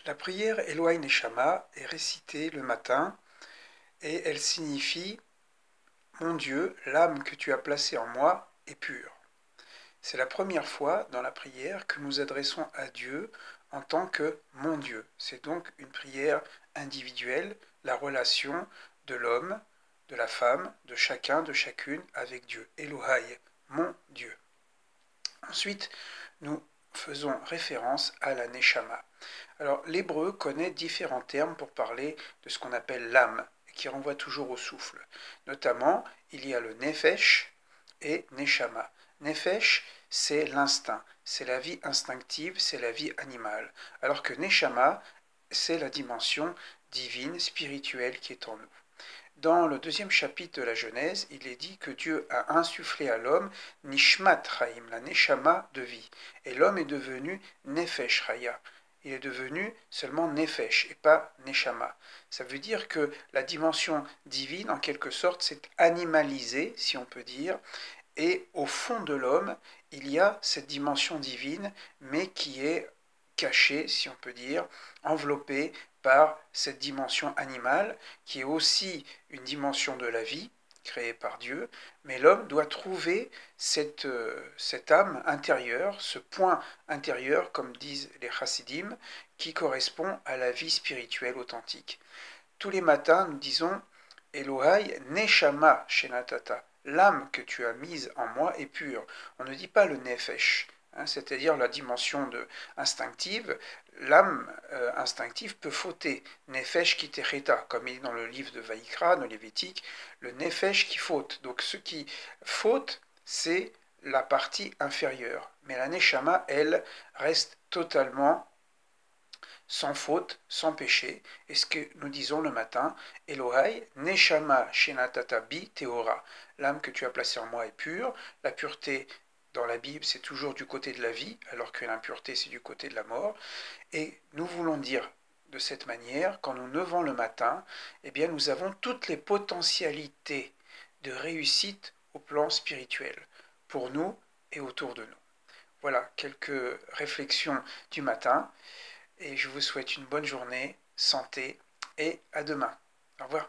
La prière Eloi Neshama est récitée le matin et elle signifie Mon Dieu, l'âme que tu as placée en moi est pure. C'est la première fois dans la prière que nous adressons à Dieu en tant que mon Dieu. C'est donc une prière individuelle, la relation de l'homme, de la femme, de chacun, de chacune avec Dieu. Elohai, mon Dieu. Ensuite, nous faisons référence à la Neshama. Alors, l'hébreu connaît différents termes pour parler de ce qu'on appelle l'âme, qui renvoie toujours au souffle. Notamment, il y a le nefesh et neshama. Nefesh, c'est l'instinct, c'est la vie instinctive, c'est la vie animale. Alors que neshama, c'est la dimension divine, spirituelle qui est en nous. Dans le deuxième chapitre de la Genèse, il est dit que Dieu a insufflé à l'homme Nishmat Chaim, la Neshama de vie. Et l'homme est devenu Nefesh Chaya. Il est devenu seulement Nefesh et pas Neshama. Ça veut dire que la dimension divine, en quelque sorte, s'est animalisée, si on peut dire, et au fond de l'homme, il y a cette dimension divine, mais qui est cachée, si on peut dire, enveloppée par cette dimension animale, qui est aussi une dimension de la vie, créée par Dieu, mais l'homme doit trouver cette âme intérieure, ce point intérieur, comme disent les chassidim, qui correspond à la vie spirituelle authentique. Tous les matins, nous disons Elohai Neshama Shenatata. L'âme que tu as mise en moi est pure. On ne dit pas le Nefesh, c'est-à-dire la dimension instinctive. L'âme instinctive peut fauter. Nefesh qui tereta, comme il est dans le livre de Vaïkra, dans Lévitique, le Nefesh qui faute. Donc ce qui faute, c'est la partie inférieure. Mais la Neshama, elle, reste totalement sans faute, sans péché, et ce que nous disons le matin, Elohai, Neshama Shenatata Bi Teora, l'âme que tu as placée en moi est pure, la pureté dans la Bible c'est toujours du côté de la vie, alors que l'impureté c'est du côté de la mort, et nous voulons dire de cette manière, quand nous levons le matin, eh bien nous avons toutes les potentialités de réussite au plan spirituel, pour nous et autour de nous. Voilà quelques réflexions du matin et je vous souhaite une bonne journée, santé et à demain. Au revoir.